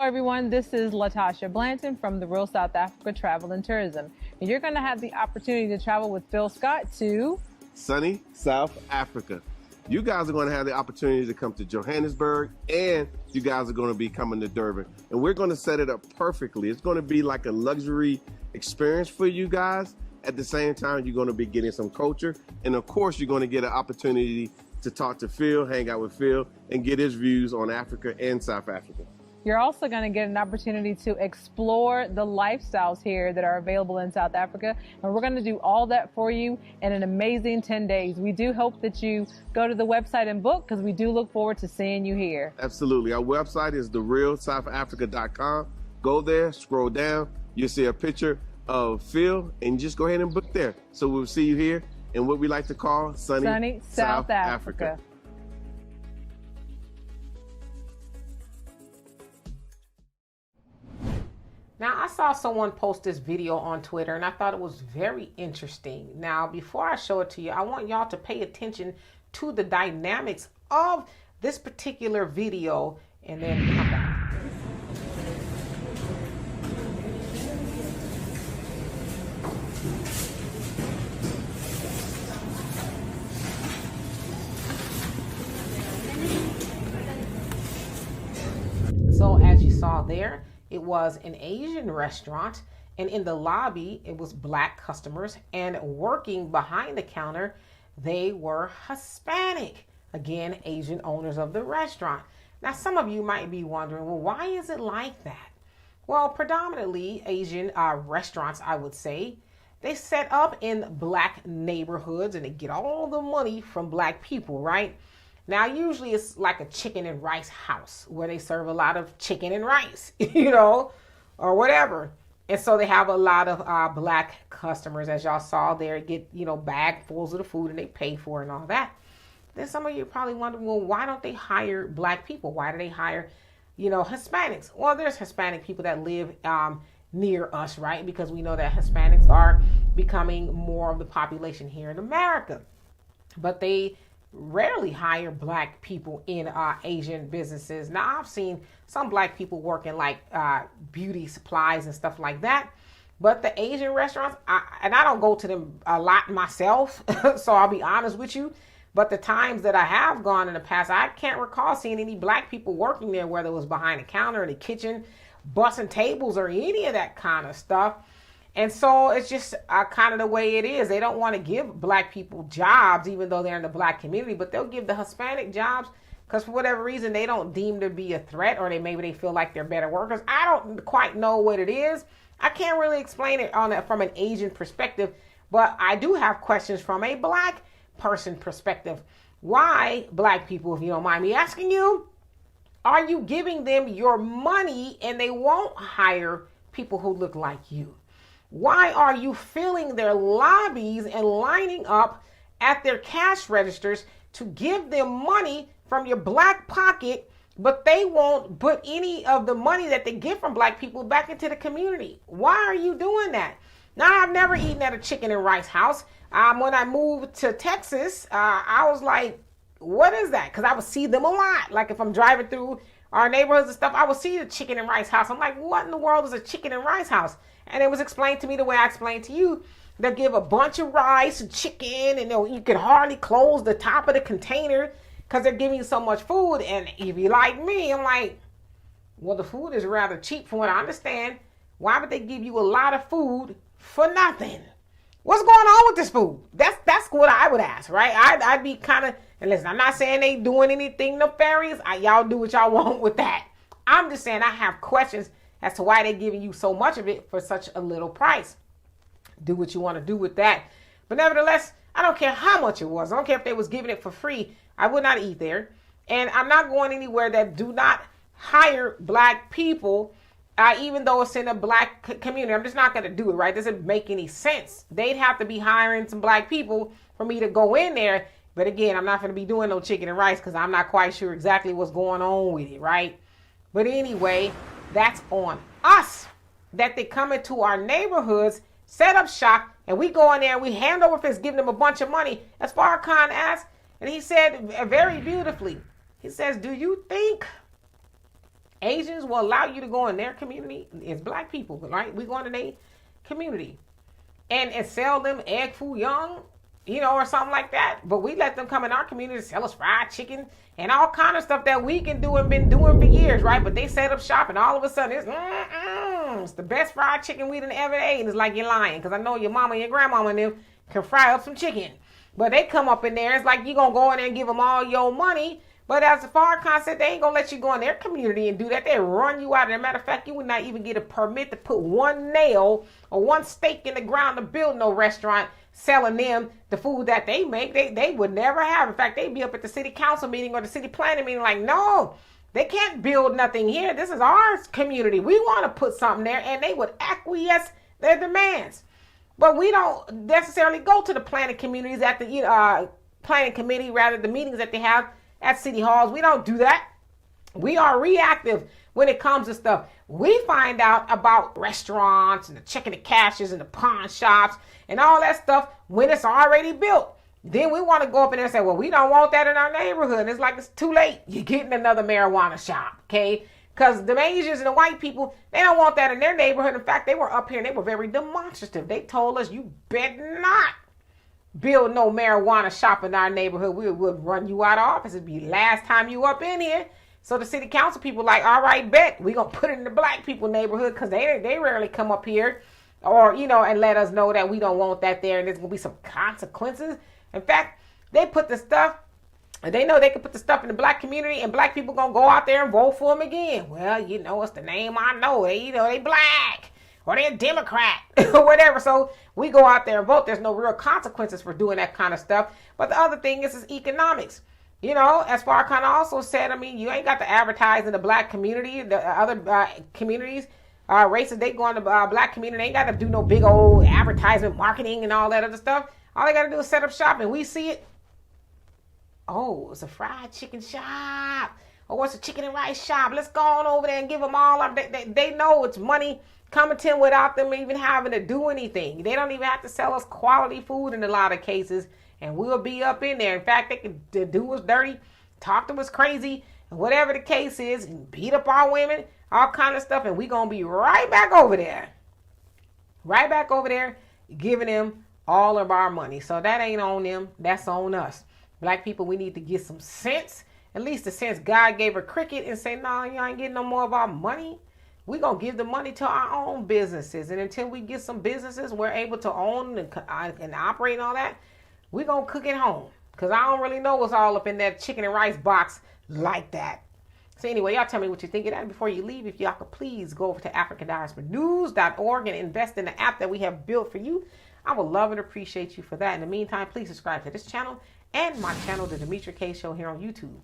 Hello everyone, this is Latasha Blanton from the Real South Africa Travel and Tourism. And you're going to have the opportunity to travel with Phil Scott to sunny South Africa. You guys are going to have the opportunity to come to Johannesburg, and you guys are going to be coming to Durban. And we're going to set it up perfectly. It's going to be like a luxury experience for you guys. At the same time, you're going to be getting some culture. And of course, you're going to get an opportunity to talk to Phil, hang out with Phil, and get his views on Africa and South Africa. You're also going to get an opportunity to explore the lifestyles here that are available in South Africa. And we're going to do all that for you in an amazing 10 days. We do hope that you go to the website and book, because we do look forward to seeing you here. Absolutely. Our website is therealsouthafrica.com. Go there, scroll down. You'll see a picture of Phil, and just go ahead and book there. So we'll see you here in what we like to call sunny South Africa. Now, I saw someone post this video on Twitter, and I thought it was very interesting. Now, before I show it to you, I want y'all to pay attention to the dynamics of this particular video, and then come back. So, as you saw there, it was an Asian restaurant, and in the lobby, it was Black customers, and working behind the counter, they were Hispanic. Again, Asian owners of the restaurant. Now, some of you might be wondering, well, why is it like that? Well, predominantly Asian restaurants, I would say, they set up in Black neighborhoods, and they get all the money from Black people, right? Now, usually it's like a chicken and rice house where they serve a lot of chicken and rice, or whatever. And so they have a lot of Black customers, as y'all saw there, get, bagfuls of the food, and they pay for it and all that. Then some of you probably wonder, well, why don't they hire Black people? Why do they hire, Hispanics? Well, there's Hispanic people that live near us, right? Because we know that Hispanics are becoming more of the population here in America. But they rarely hire Black people in Asian businesses. Now, I've seen some Black people working like beauty supplies and stuff like that. But the Asian restaurants, I don't go to them a lot myself, so I'll be honest with you. But the times that I have gone in the past, I can't recall seeing any Black people working there, whether it was behind the counter, in the kitchen, bussing tables, or any of that kind of stuff. And so it's just kind of the way it is. They don't want to give Black people jobs, even though they're in the Black community, but they'll give the Hispanic jobs because for whatever reason, they don't deem to be a threat, or maybe they feel like they're better workers. I don't quite know what it is. I can't really explain it from an Asian perspective, but I do have questions from a Black person perspective. Why, Black people, if you don't mind me asking you, are you giving them your money and they won't hire people who look like you? Why are you filling their lobbies and lining up at their cash registers to give them money from your Black pocket, but they won't put any of the money that they get from Black people back into the community? Why are you doing that? Now, I've never eaten at a chicken and rice house. When I moved to Texas, I was like, what is that? Because I would see them a lot. Like if I'm driving through our neighborhoods and stuff, I would see the chicken and rice house. I'm like, what in the world is a chicken and rice house? And it was explained to me the way I explained to you. They'll give a bunch of rice and chicken, and you can hardly close the top of the container because they're giving you so much food. And if you like me, I'm like, well, the food is rather cheap from what I understand. Why would they give you a lot of food for nothing? What's going on with this food? That's what I would ask, right? I'd be kind of, and listen, I'm not saying they doing anything nefarious. Y'all do what y'all want with that. I'm just saying I have questions as to why they're giving you so much of it for such a little price. Do what you want to do with that. But nevertheless, I don't care how much it was. I don't care if they was giving it for free. I would not eat there. And I'm not going anywhere that do not hire Black people, even though it's in a Black community. I'm just not going to do it, right? It doesn't make any sense. They'd have to be hiring some Black people for me to go in there. But again, I'm not going to be doing no chicken and rice because I'm not quite sure exactly what's going on with it, right? But anyway, that's on us, that they come into our neighborhoods, set up shop, and we go in there and we hand over fists, giving them a bunch of money. As Farrakhan asked, and he said very beautifully, he says, do you think Asians will allow you to go in their community. It's black people, right? We go into their community and sell them egg foo young, or something like that. But we let them come in our community to sell us fried chicken and all kind of stuff that we can do and been doing for years, right? But they set up shop and all of a sudden it's the best fried chicken we done ever ate. And it's like you're lying, because I know your mama and your grandmama and them can fry up some chicken. But they come up in there, it's like you gonna go in there and give them all your money. But as a far concept, they ain't gonna let you go in their community and do that. They run you out. As a matter of fact, you would not even get a permit to put one nail or one stake in the ground to build no restaurant selling them the food that they make. They would never have. In fact, they'd be up at the city council meeting or the city planning meeting like, no, they can't build nothing here. This is our community. We want to put something there, and they would acquiesce their demands. But we don't necessarily go to the planning communities at the planning committee, rather the meetings that they have at city halls. We don't do that. We are reactive when it comes to stuff. We find out about restaurants and the checking the cashes and the pawn shops and all that stuff when it's already built. Then we want to go up in there and say, well, we don't want that in our neighborhood. It's like it's too late. You're getting another marijuana shop, okay? Because the Asians and the white people, they don't want that in their neighborhood. In fact, they were up here and they were very demonstrative. They told us, you better not build no marijuana shop in our neighborhood. We would run you out of office. It'd be last time you up in here. So the city council people like, all right, bet. We're going to put it in the black people neighborhood, because they rarely come up here or, and let us know that we don't want that there and there's going to be some consequences. In fact, they put the stuff, and they know they can put the stuff in the black community and black people going to go out there and vote for them again. Well, it's the name I know. They black. Or they're a Democrat or whatever. So we go out there and vote. There's no real consequences for doing that kind of stuff. But the other thing is economics. As Farrakhan also said, you ain't got to advertise in the black community. The other communities, races, they go in the black community. They ain't got to do no big old advertisement, marketing, and all that other stuff. All they got to do is set up shop, and we see it. Oh, it's a fried chicken shop. Oh, it's a chicken and rice shop. Let's go on over there and give them all up. They know it's money coming to them without them even having to do anything. They don't even have to sell us quality food in a lot of cases, and we'll be up in there. In fact, they can do us dirty, talk to us crazy, and whatever the case is, and beat up our women, all kind of stuff, and we going to be right back over there. Right back over there giving them all of our money. So that ain't on them. That's on us. Black people, we need to get some sense, at least the sense God gave a cricket, and say, no, you ain't getting no more of our money. We're going to give the money to our own businesses. And until we get some businesses we're able to own and operate and all that, we're going to cook at home. Because I don't really know what's all up in that chicken and rice box like that. So anyway, y'all tell me what you think of that. Before you leave, if y'all could please go over to AfricanDiasporaNews.org and invest in the app that we have built for you. I would love and appreciate you for that. In the meantime, please subscribe to this channel and my channel, The Demetra Kaye Show, here on YouTube.